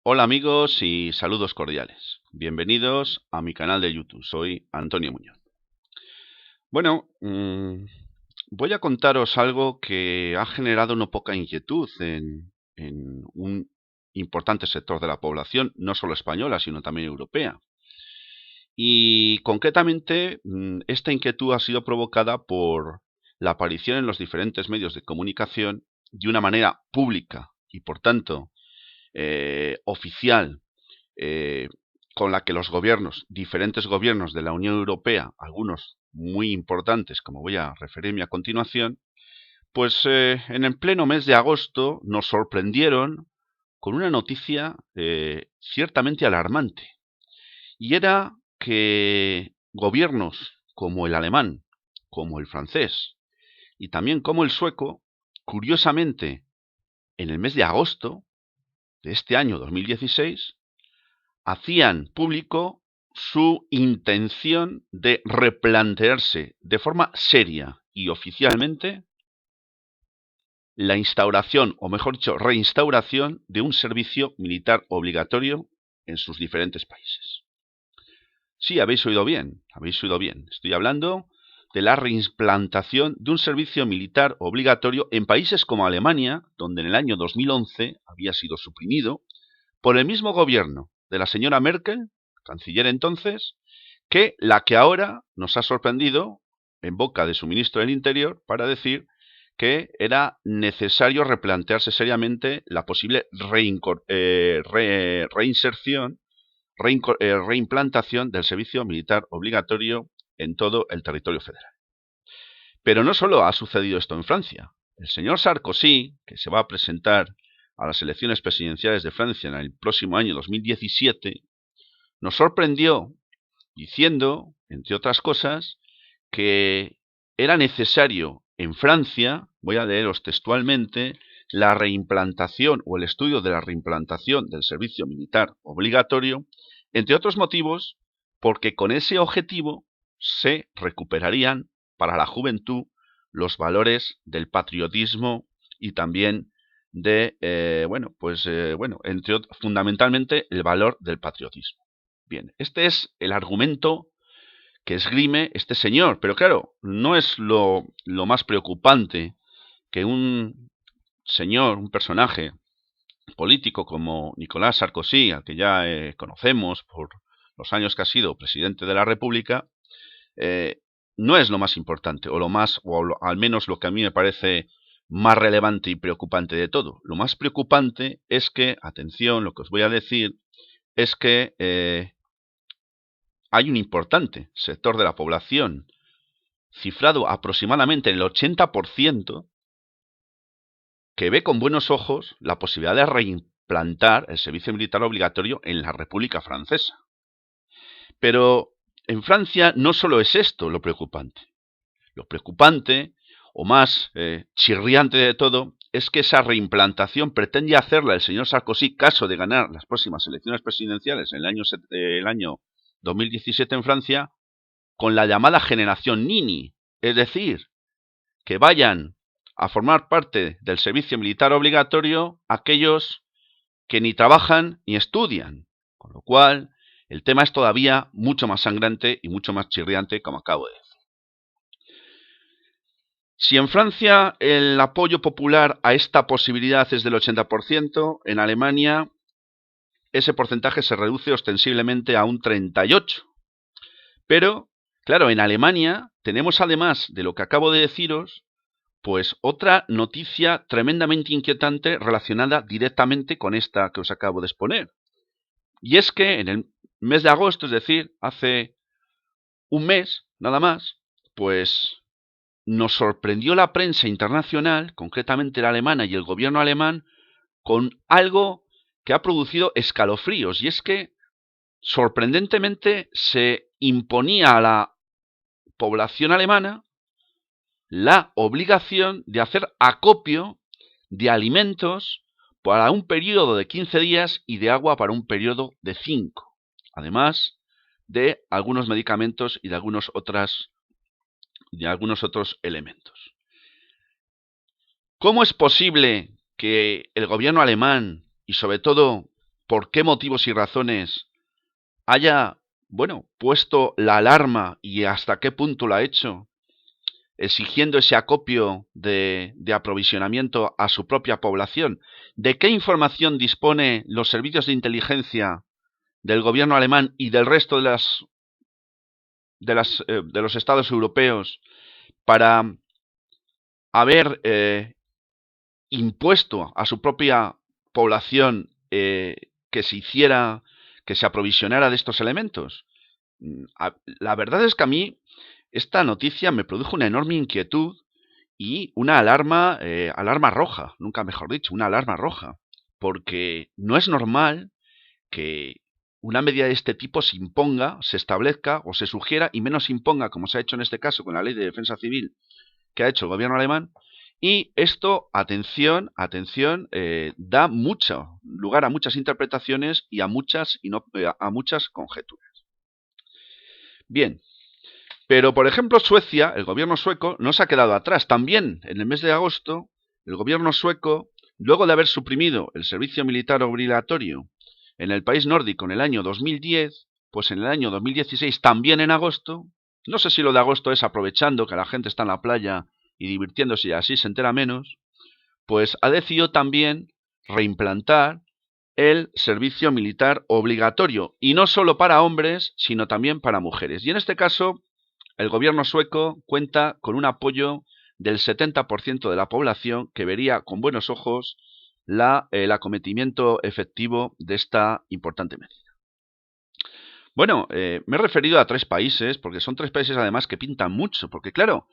Hola amigos y saludos cordiales. Bienvenidos a mi canal de YouTube. Soy Antonio Muñoz. Bueno, voy a contaros algo que ha generado no poca inquietud en un importante sector de la población, no solo española, sino también europea. Y concretamente, esta inquietud ha sido provocada por la aparición en los diferentes medios de comunicación de una manera pública y, por tanto, oficial, eh, con la que los gobiernos, diferentes gobiernos de la Unión Europea, algunos muy importantes, como voy a referirme a continuación, pues en el pleno mes de agosto nos sorprendieron con una noticia ciertamente alarmante. Y era que gobiernos como el alemán, como el francés y también como el sueco, curiosamente, en el mes de agosto de este año 2016, hacían público su intención de replantearse de forma seria y oficialmente la instauración, o mejor dicho, reinstauración de un servicio militar obligatorio en sus diferentes países. Sí, habéis oído bien, habéis oído bien. Estoy hablando de la reimplantación de un servicio militar obligatorio en países como Alemania, donde en el año 2011 había sido suprimido por el mismo gobierno de la señora Merkel, canciller entonces, que la que ahora nos ha sorprendido en boca de su ministro del Interior para decir que era necesario replantearse seriamente la posible reinserción, reimplantación del servicio militar obligatorio en todo el territorio federal. Pero no solo ha sucedido esto en Francia. El señor Sarkozy, que se va a presentar a las elecciones presidenciales de Francia en el próximo año 2017, nos sorprendió diciendo, entre otras cosas, que era necesario en Francia, voy a leeros textualmente, la reimplantación o el estudio de la reimplantación del servicio militar obligatorio, entre otros motivos, porque con ese objetivo se recuperarían para la juventud los valores del patriotismo y también de, fundamentalmente el valor del patriotismo. Bien, este es el argumento que esgrime este señor, pero claro, no es lo más preocupante que un señor, un personaje político como Nicolás Sarkozy, al que ya conocemos por los años que ha sido presidente de la República, eh, no es lo más importante, o lo más, al menos lo que a mí me parece más relevante y preocupante de todo. Lo más preocupante es que, atención, lo que os voy a decir, es que hay un importante sector de la población, cifrado aproximadamente en el 80%, que ve con buenos ojos la posibilidad de reimplantar el servicio militar obligatorio en la República Francesa. Pero en Francia no solo es esto lo preocupante. Lo preocupante, o más chirriante de todo, es que esa reimplantación pretende hacerla el señor Sarkozy, caso de ganar las próximas elecciones presidenciales en el año 2017 en Francia, con la llamada generación Nini, es decir, que vayan a formar parte del servicio militar obligatorio aquellos que ni trabajan ni estudian, con lo cual el tema es todavía mucho más sangrante y mucho más chirriante, como acabo de decir. Si en Francia el apoyo popular a esta posibilidad es del 80%, en Alemania ese porcentaje se reduce ostensiblemente a un 38%. Pero, claro, en Alemania tenemos, además de lo que acabo de deciros, pues otra noticia tremendamente inquietante relacionada directamente con esta que os acabo de exponer. Y es que en el mes de agosto, es decir, hace un mes nada más, pues nos sorprendió la prensa internacional, concretamente la alemana y el gobierno alemán, con algo que ha producido escalofríos. Y es que, sorprendentemente, se imponía a la población alemana la obligación de hacer acopio de alimentos para un periodo de 15 días y de agua para un periodo de 5, además de algunos medicamentos y de algunos otros elementos. ¿Cómo es posible que el gobierno alemán y sobre todo por qué motivos y razones haya, bueno, puesto la alarma y hasta qué punto lo ha hecho, exigiendo ese acopio de aprovisionamiento a su propia población. ¿De qué información dispone los servicios de inteligencia del gobierno alemán y del resto de los estados europeos para haber impuesto a su propia población que se aprovisionara de estos elementos? La verdad es que a mí esta noticia me produjo una enorme inquietud y una alarma roja, nunca mejor dicho, una alarma roja, porque no es normal que una medida de este tipo se imponga, se establezca o se sugiera y menos se imponga, como se ha hecho en este caso con la Ley de Defensa Civil que ha hecho el gobierno alemán. Y esto, atención, da mucho lugar a muchas interpretaciones y a muchas conjeturas. Bien, pero por ejemplo Suecia, el gobierno sueco, no se ha quedado atrás. También en el mes de agosto, el gobierno sueco, luego de haber suprimido el servicio militar obligatorio en el país nórdico en el año 2010, pues en el año 2016, también en agosto, no sé si lo de agosto es aprovechando que la gente está en la playa y divirtiéndose y así se entera menos, pues ha decidido también reimplantar el servicio militar obligatorio, y no solo para hombres, sino también para mujeres. Y en este caso, el gobierno sueco cuenta con un apoyo del 70% de la población que vería con buenos ojos el acometimiento efectivo de esta importante medida. Bueno, me he referido a 3 países, porque son 3 países además que pintan mucho, porque claro,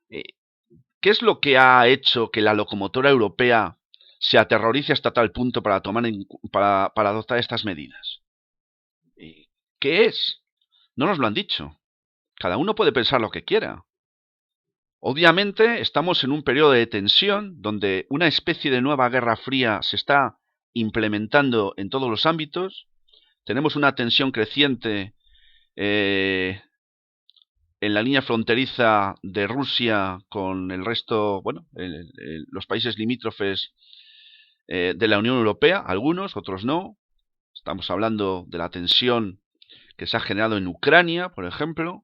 ¿qué es lo que ha hecho que la locomotora europea se aterrorice hasta tal punto para adoptar estas medidas? ¿Qué es? No nos lo han dicho. Cada uno puede pensar lo que quiera. Obviamente estamos en un periodo de tensión donde una especie de nueva guerra fría se está implementando en todos los ámbitos. Tenemos una tensión creciente en la línea fronteriza de Rusia con el resto, bueno, los países limítrofes de la Unión Europea, algunos, otros no. Estamos hablando de la tensión que se ha generado en Ucrania, por ejemplo,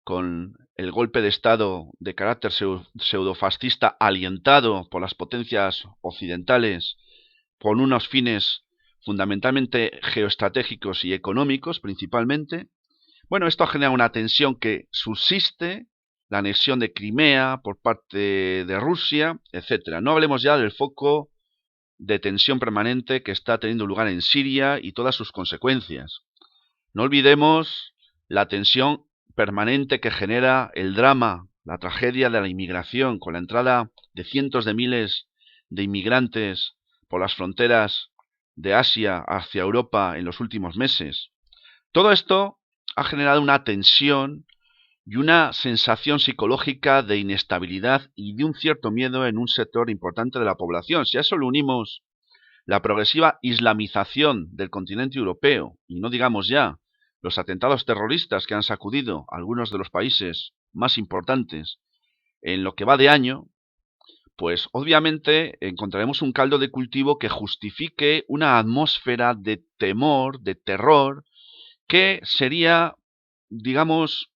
con el golpe de Estado de carácter pseudofascista alientado por las potencias occidentales con unos fines fundamentalmente geoestratégicos y económicos principalmente. Bueno, esto ha generado una tensión que subsiste, la anexión de Crimea por parte de Rusia, etcétera. No hablemos ya del foco de tensión permanente que está teniendo lugar en Siria y todas sus consecuencias. No olvidemos la tensión permanente que genera el drama, la tragedia de la inmigración, con la entrada de cientos de miles de inmigrantes por las fronteras de Asia hacia Europa en los últimos meses. Todo esto ha generado una tensión y una sensación psicológica de inestabilidad y de un cierto miedo en un sector importante de la población. Si a eso le unimos la progresiva islamización del continente europeo, y no digamos ya los atentados terroristas que han sacudido a algunos de los países más importantes en lo que va de año, pues obviamente encontraremos un caldo de cultivo que justifique una atmósfera de temor, de terror, que sería, digamos,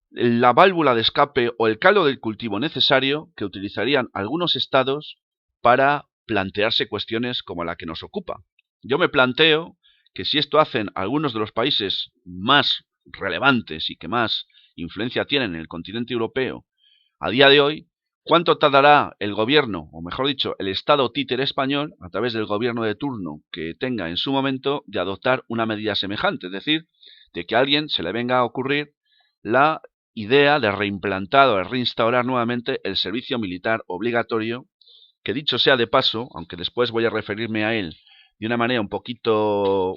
la válvula de escape o el caldo del cultivo necesario que utilizarían algunos estados para plantearse cuestiones como la que nos ocupa. Yo me planteo que si esto hacen algunos de los países más relevantes y que más influencia tienen en el continente europeo a día de hoy, ¿cuánto tardará el gobierno, o mejor dicho, el Estado títere español, a través del gobierno de turno que tenga en su momento, de adoptar una medida semejante? Es decir, de que a alguien se le venga a ocurrir la idea de reimplantar o de reinstaurar nuevamente el servicio militar obligatorio, que dicho sea de paso, aunque después voy a referirme a él de una manera un poquito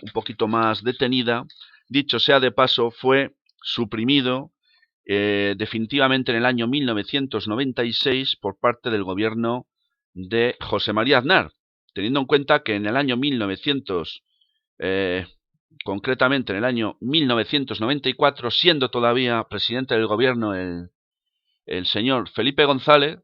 más detenida, dicho sea de paso, fue suprimido definitivamente en el año 1996 por parte del gobierno de José María Aznar, teniendo en cuenta que en el año concretamente en el año 1994, siendo todavía presidente del gobierno el señor Felipe González,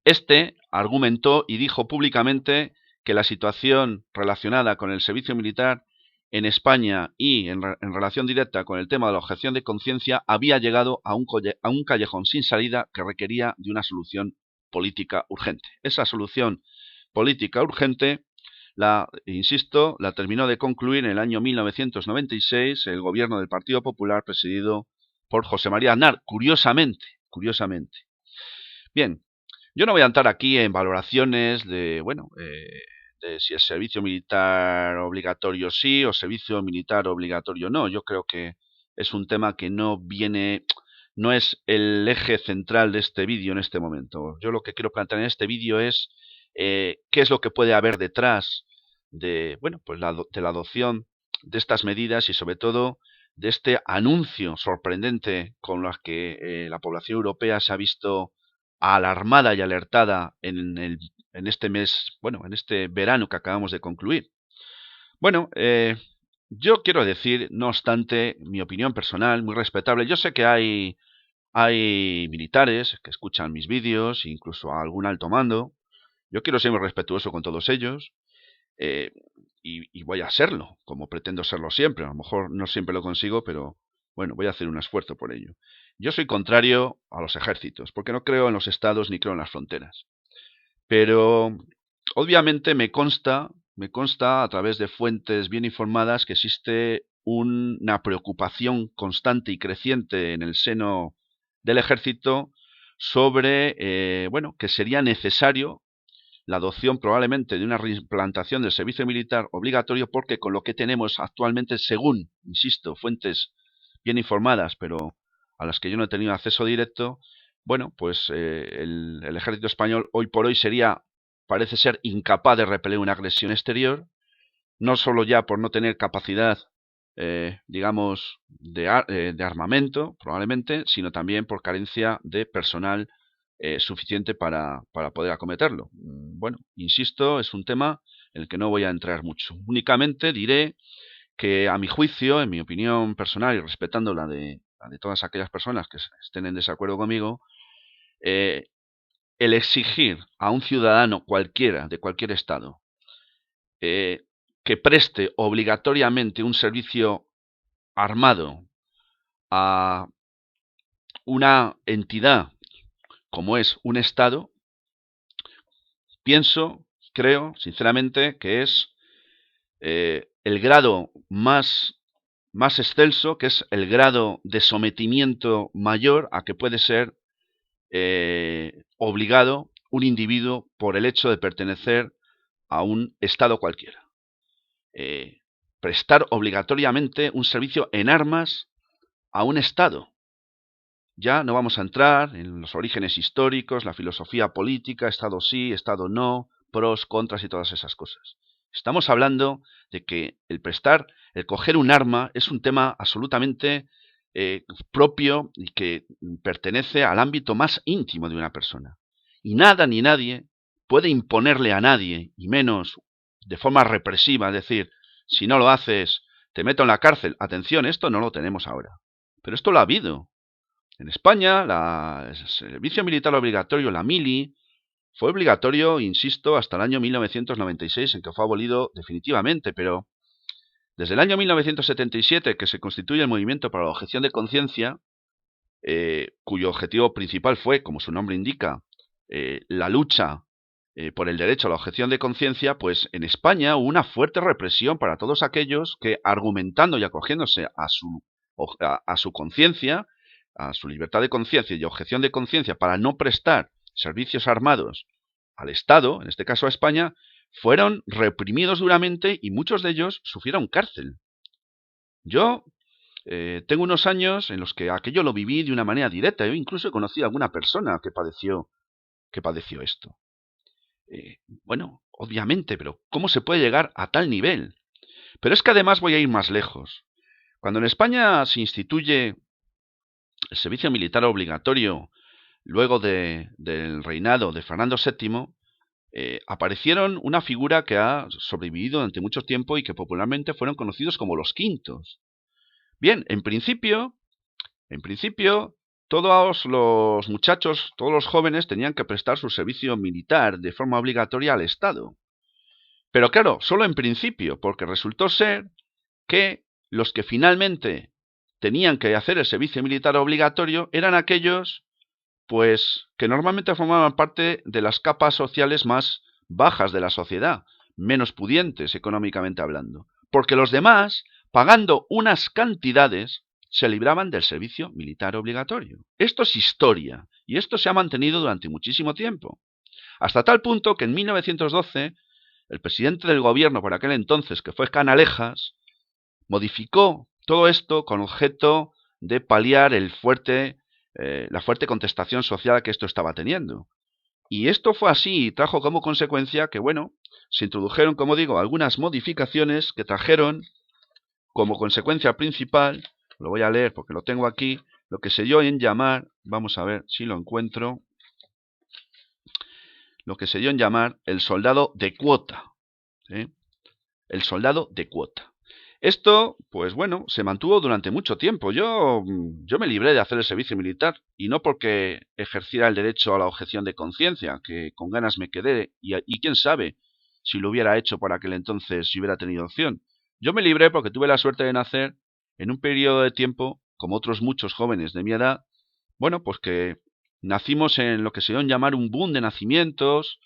este argumentó y dijo públicamente que la situación relacionada con el servicio militar en España y en relación directa con el tema de la objeción de conciencia había llegado a un callejón sin salida que requería de una solución política urgente. Esa solución política urgente, insisto, la terminó de concluir en el año 1996 el gobierno del Partido Popular presidido por José María Aznar, curiosamente. Bien, yo no voy a entrar aquí en valoraciones de si el servicio militar obligatorio sí o servicio militar obligatorio no. Yo creo que es un tema que no es el eje central de este vídeo en este momento. Yo lo que quiero plantear en este vídeo es qué es lo que puede haber detrás de, de la adopción de estas medidas y sobre todo de este anuncio sorprendente con los que la población europea se ha visto alarmada y alertada en este mes, en este verano que acabamos de concluir. Yo quiero decir, no obstante, mi opinión personal, muy respetable. Yo sé que hay militares que escuchan mis vídeos, incluso a algún alto mando. Yo quiero ser muy respetuoso con todos ellos. Y voy a serlo, como pretendo serlo siempre. A lo mejor no siempre lo consigo, pero bueno, voy a hacer un esfuerzo por ello. Yo soy contrario a los ejércitos, porque no creo en los estados ni creo en las fronteras. Pero obviamente me consta a través de fuentes bien informadas que existe una preocupación constante y creciente en el seno del ejército sobre, que sería necesario la adopción probablemente de una reimplantación del servicio militar obligatorio, porque con lo que tenemos actualmente, según, insisto, fuentes bien informadas, pero a las que yo no he tenido acceso directo, el ejército español hoy por hoy parece ser incapaz de repeler una agresión exterior, no solo ya por no tener capacidad, de armamento, probablemente, sino también por carencia de personal suficiente para poder acometerlo. Insisto, es un tema en el que no voy a entrar mucho. Únicamente diré que, a mi juicio, en mi opinión personal y respetando la de todas aquellas personas que estén en desacuerdo conmigo, el exigir a un ciudadano cualquiera, de cualquier estado, que preste obligatoriamente un servicio armado a una entidad como es un estado, creo, sinceramente, que es el grado más excelso, que es el grado de sometimiento mayor a que puede ser obligado un individuo por el hecho de pertenecer a un estado cualquiera. Prestar obligatoriamente un servicio en armas a un estado. Ya no vamos a entrar en los orígenes históricos, la filosofía política, estado sí, estado no, pros, contras y todas esas cosas. Estamos hablando de que el coger un arma es un tema absolutamente propio y que pertenece al ámbito más íntimo de una persona. Y nada ni nadie puede imponerle a nadie, y menos de forma represiva, es decir, si no lo haces, te meto en la cárcel. Atención, esto no lo tenemos ahora. Pero esto lo ha habido. En España, el servicio militar obligatorio, la mili, fue obligatorio, insisto, hasta el año 1996, en que fue abolido definitivamente, pero desde el año 1977, que se constituye el Movimiento para la Objeción de Conciencia, cuyo objetivo principal fue, como su nombre indica, la lucha por el derecho a la objeción de conciencia, pues en España hubo una fuerte represión para todos aquellos que, argumentando y acogiéndose a su conciencia, a su libertad de conciencia y objeción de conciencia para no prestar servicios armados al Estado, en este caso a España, fueron reprimidos duramente y muchos de ellos sufrieron cárcel. Yo tengo unos años en los que aquello lo viví de una manera directa. Yo incluso he conocido a alguna persona que padeció esto. Obviamente, pero ¿cómo se puede llegar a tal nivel? Pero es que además voy a ir más lejos. Cuando en España se instituye el servicio militar obligatorio, luego del reinado de Fernando VII, aparecieron una figura que ha sobrevivido durante mucho tiempo y que popularmente fueron conocidos como los quintos. Bien, en principio, todos los muchachos, todos los jóvenes tenían que prestar su servicio militar de forma obligatoria al Estado. Pero claro, solo en principio, porque resultó ser que los que finalmente tenían que hacer el servicio militar obligatorio eran aquellos, pues, que normalmente formaban parte de las capas sociales más bajas de la sociedad, menos pudientes económicamente hablando, porque los demás, pagando unas cantidades, se libraban del servicio militar obligatorio. Esto es historia, y esto se ha mantenido durante muchísimo tiempo, hasta tal punto que en 1912 el presidente del gobierno por aquel entonces, que fue Canalejas, modificó todo esto con objeto de paliar la fuerte contestación social que esto estaba teniendo. Y esto fue así y trajo como consecuencia que, bueno, se introdujeron, como digo, algunas modificaciones que trajeron como consecuencia principal, lo voy a leer porque lo tengo aquí, lo que se dio en llamar, vamos a ver si lo encuentro, lo que se dio en llamar el soldado de cuota, ¿sí? El soldado de cuota. Esto, pues bueno, se mantuvo durante mucho tiempo. Yo me libré de hacer el servicio militar, y no porque ejerciera el derecho a la objeción de conciencia, que con ganas me quedé, y quién sabe si lo hubiera hecho por aquel entonces si hubiera tenido opción. Yo me libré porque tuve la suerte de nacer en un periodo de tiempo, como otros muchos jóvenes de mi edad, bueno, pues que nacimos en lo que se dio en llamar un boom de nacimientos.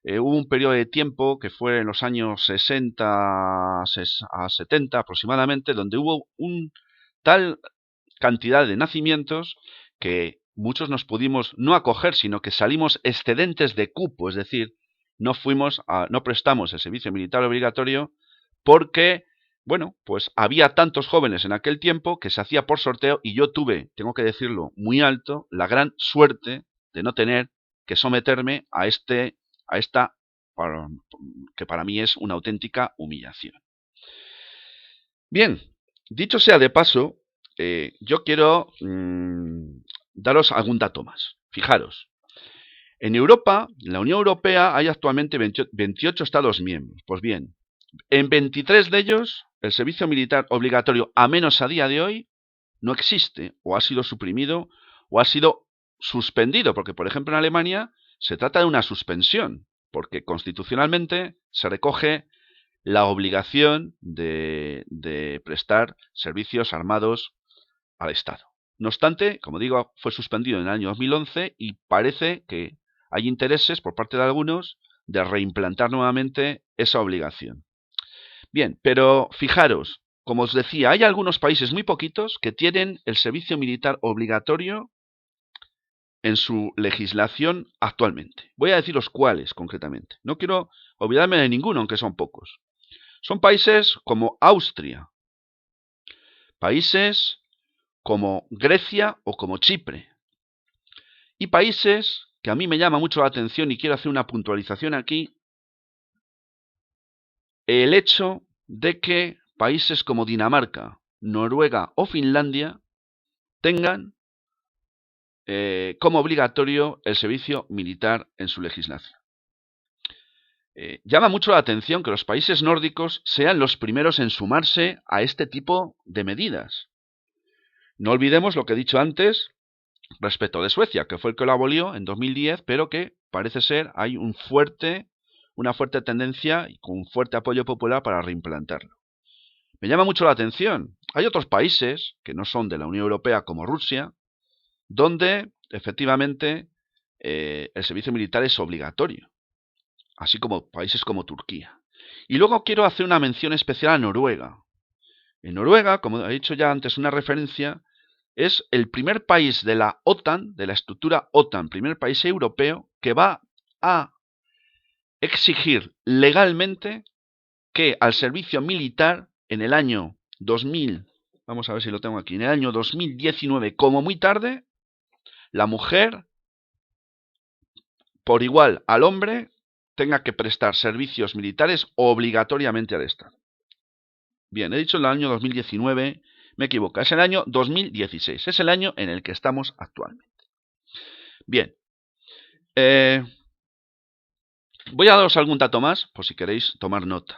Hubo un periodo de tiempo que fue en los años 60 a 70 aproximadamente, donde hubo un tal cantidad de nacimientos que muchos nos pudimos no acoger, sino que salimos excedentes de cupo, es decir, no prestamos el servicio militar obligatorio porque, bueno, pues había tantos jóvenes en aquel tiempo que se hacía por sorteo, y yo tuve, tengo que decirlo muy alto, la gran suerte de no tener que someterme a esta, que para mí es una auténtica humillación. Bien, dicho sea de paso, yo quiero daros algún dato más. Fijaros, en Europa, en la Unión Europea, hay actualmente 28 Estados miembros. Pues bien, en 23 de ellos, el servicio militar obligatorio, a menos a día de hoy, no existe, o ha sido suprimido, o ha sido suspendido, porque, por ejemplo, en Alemania se trata de una suspensión, porque constitucionalmente se recoge la obligación de prestar servicios armados al Estado. No obstante, como digo, fue suspendido en el año 2011 y parece que hay intereses por parte de algunos de reimplantar nuevamente esa obligación. Bien, pero fijaros, como os decía, hay algunos países, muy poquitos, que tienen el servicio militar obligatorio en su legislación actualmente. Voy a deciros cuáles concretamente. No quiero olvidarme de ninguno, aunque son pocos. Son países como Austria, países como Grecia o como Chipre, y países que a mí me llama mucho la atención y quiero hacer una puntualización aquí, el hecho de que países como Dinamarca, Noruega o Finlandia tengan como obligatorio el servicio militar en su legislación. Llama mucho la atención que los países nórdicos sean los primeros en sumarse a este tipo de medidas. No olvidemos lo que he dicho antes respecto de Suecia, que fue el que lo abolió en 2010, pero que parece ser hay una fuerte tendencia y con fuerte apoyo popular para reimplantarlo. Me llama mucho la atención. Hay otros países que no son de la Unión Europea, como Rusia, donde efectivamente el servicio militar es obligatorio, así como países como Turquía. Y luego quiero hacer una mención especial a Noruega. En Noruega, como he dicho ya antes, una referencia, es el primer país de la OTAN, de la estructura OTAN, primer país europeo, que va a exigir legalmente que al servicio militar en el año 2000, vamos a ver si lo tengo aquí, en el año 2019, como muy tarde, la mujer, por igual al hombre, tenga que prestar servicios militares obligatoriamente al Estado. Bien, he dicho el año 2019, me equivoco, es el año 2016, es el año en el que estamos actualmente. Bien, voy a daros algún dato más, por si queréis tomar nota.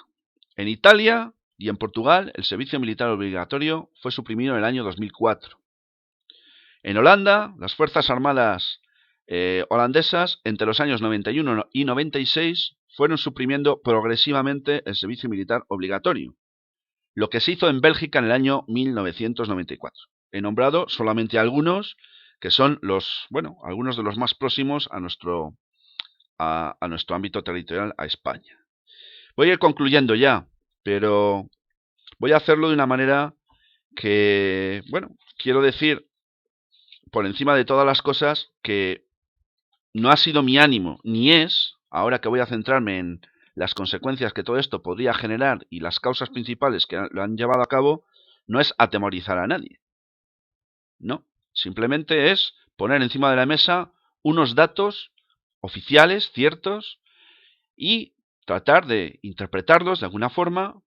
En Italia y en Portugal, el servicio militar obligatorio fue suprimido en el año 2004. En Holanda, las Fuerzas Armadas holandesas, entre los años 91 y 96, fueron suprimiendo progresivamente el servicio militar obligatorio, lo que se hizo en Bélgica en el año 1994. He nombrado solamente algunos, que son algunos de los más próximos a nuestro ámbito territorial, a España. Voy a ir concluyendo ya, pero voy a hacerlo de una manera que, quiero decir, por encima de todas las cosas, que no ha sido mi ánimo, ni es, ahora que voy a centrarme en las consecuencias que todo esto podría generar y las causas principales que lo han llevado a cabo, no es atemorizar a nadie. No, simplemente es poner encima de la mesa unos datos oficiales, ciertos, y tratar de interpretarlos de alguna forma,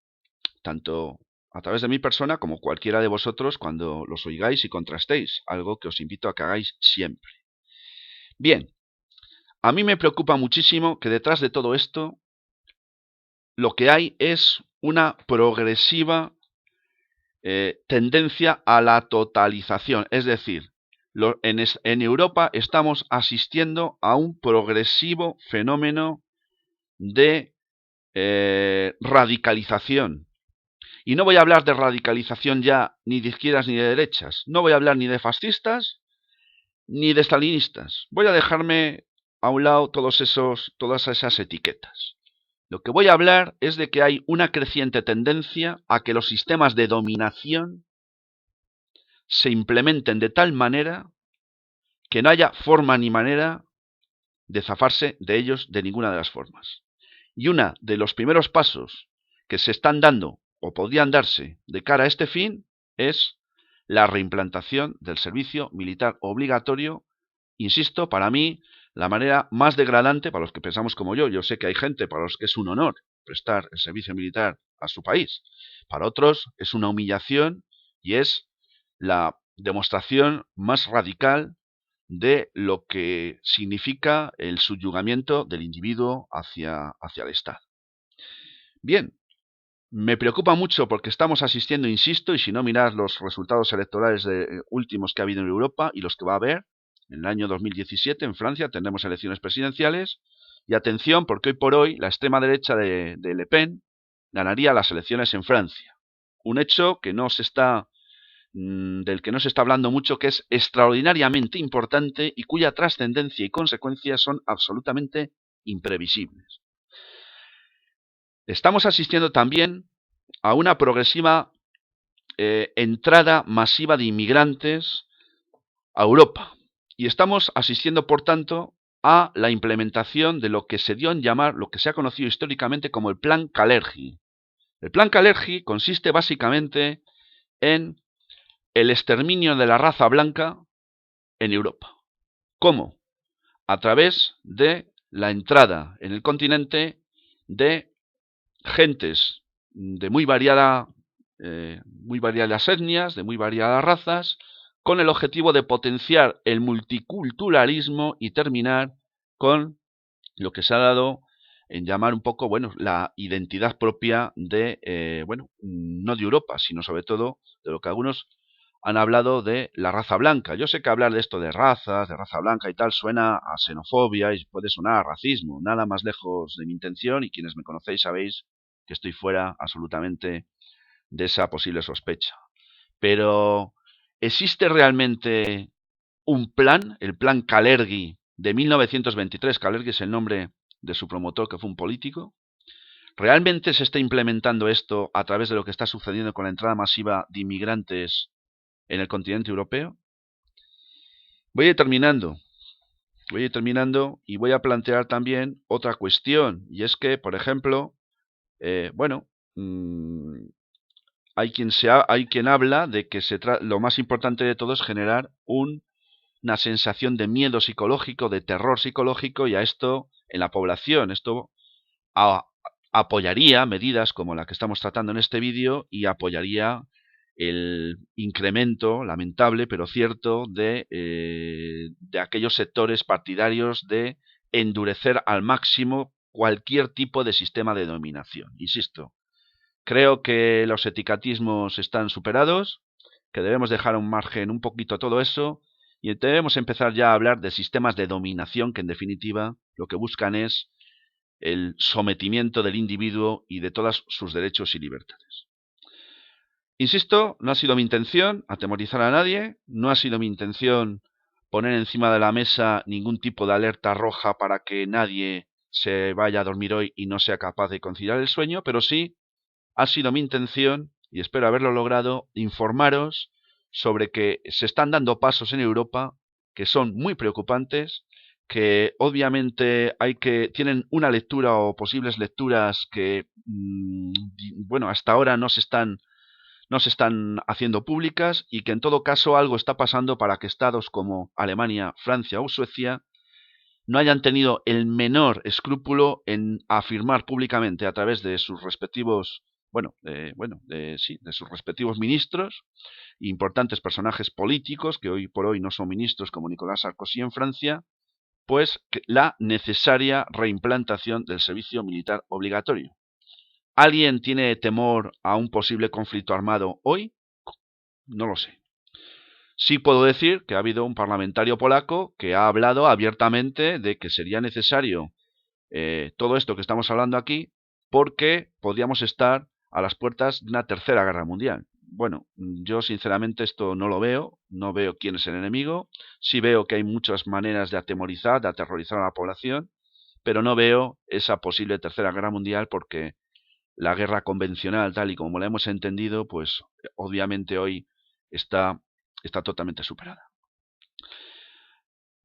tanto a través de mi persona como cualquiera de vosotros cuando los oigáis y contrastéis, algo que os invito a que hagáis siempre. Bien, a mí me preocupa muchísimo que detrás de todo esto lo que hay es una progresiva tendencia a la totalización, es decir, en Europa estamos asistiendo a un progresivo fenómeno de radicalización. Y no voy a hablar de radicalización ya ni de izquierdas ni de derechas, no voy a hablar ni de fascistas ni de stalinistas. Voy a dejarme a un lado todas esas etiquetas. Lo que voy a hablar es de que hay una creciente tendencia a que los sistemas de dominación se implementen de tal manera que no haya forma ni manera de zafarse de ellos de ninguna de las formas. Y uno de los primeros pasos que se están dando o podrían darse de cara a este fin es la reimplantación del servicio militar obligatorio. Insisto, para mí, la manera más degradante, para los que pensamos como yo sé que hay gente para los que es un honor prestar el servicio militar a su país, para otros es una humillación y es la demostración más radical de lo que significa el subyugamiento del individuo hacia el Estado. Bien, me preocupa mucho porque estamos asistiendo, insisto, y si no mirad los resultados electorales últimos que ha habido en Europa y los que va a haber, en el año 2017 en Francia tendremos elecciones presidenciales, y atención porque hoy por hoy la extrema derecha de Le Pen ganaría las elecciones en Francia. Un hecho que del que no se está hablando mucho, que es extraordinariamente importante y cuya trascendencia y consecuencias son absolutamente imprevisibles. Estamos asistiendo también a una progresiva entrada masiva de inmigrantes a Europa. Y estamos asistiendo, por tanto, a la implementación de lo que se dio en llamar, lo que se ha conocido históricamente como el Plan Kalergi. El Plan Kalergi consiste básicamente en el exterminio de la raza blanca en Europa. ¿Cómo? A través de la entrada en el continente de gentes de muy variadas etnias, de muy variadas razas, con el objetivo de potenciar el multiculturalismo y terminar con lo que se ha dado en llamar un poco, la identidad propia de, no de Europa, sino sobre todo de lo que algunos han hablado de la raza blanca. Yo sé que hablar de esto de razas, de raza blanca y tal, suena a xenofobia y puede sonar a racismo, nada más lejos de mi intención, y quienes me conocéis sabéis que estoy fuera absolutamente de esa posible sospecha. Pero, ¿existe realmente un plan, el plan Kalergi de 1923? Kalergi es el nombre de su promotor, que fue un político. ¿Realmente se está implementando esto a través de lo que está sucediendo con la entrada masiva de inmigrantes en el continente europeo? Voy a ir terminando y voy a plantear también otra cuestión, y es que, por ejemplo, hay quien habla de que lo más importante de todo es generar una sensación de miedo psicológico, de terror psicológico, y a esto en la población. Esto apoyaría medidas como la que estamos tratando en este vídeo y apoyaría el incremento lamentable pero cierto de aquellos sectores partidarios de endurecer al máximo cualquier tipo de sistema de dominación. Insisto, creo que los etiquetismos están superados, que debemos dejar a un margen un poquito todo eso y debemos empezar ya a hablar de sistemas de dominación que en definitiva lo que buscan es el sometimiento del individuo y de todos sus derechos y libertades. Insisto, no ha sido mi intención atemorizar a nadie, no ha sido mi intención poner encima de la mesa ningún tipo de alerta roja para que nadie se vaya a dormir hoy y no sea capaz de conciliar el sueño, pero sí ha sido mi intención, y espero haberlo logrado, informaros sobre que se están dando pasos en Europa que son muy preocupantes, que obviamente tienen una lectura o posibles lecturas que, bueno, hasta ahora no se están haciendo públicas y que en todo caso algo está pasando para que estados como Alemania, Francia o Suecia no hayan tenido el menor escrúpulo en afirmar públicamente a través de sus respectivos, de sus respectivos ministros, importantes personajes políticos que hoy por hoy no son ministros como Nicolas Sarkozy en Francia, pues la necesaria reimplantación del servicio militar obligatorio. ¿Alguien tiene temor a un posible conflicto armado hoy? No lo sé. Sí puedo decir que ha habido un parlamentario polaco que ha hablado abiertamente de que sería necesario todo esto que estamos hablando aquí porque podríamos estar a las puertas de una tercera guerra mundial. Bueno, yo sinceramente esto no lo veo, no veo quién es el enemigo, sí veo que hay muchas maneras de atemorizar, de aterrorizar a la población, pero no veo esa posible tercera guerra mundial porque la guerra convencional, tal y como la hemos entendido, pues obviamente hoy está totalmente superada.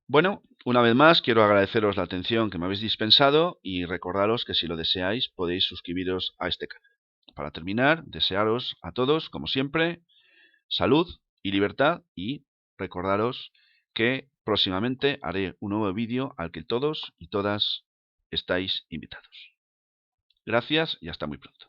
Bueno, una vez más quiero agradeceros la atención que me habéis dispensado y recordaros que si lo deseáis podéis suscribiros a este canal. Para terminar, desearos a todos, como siempre, salud y libertad y recordaros que próximamente haré un nuevo vídeo al que todos y todas estáis invitados. Gracias y hasta muy pronto.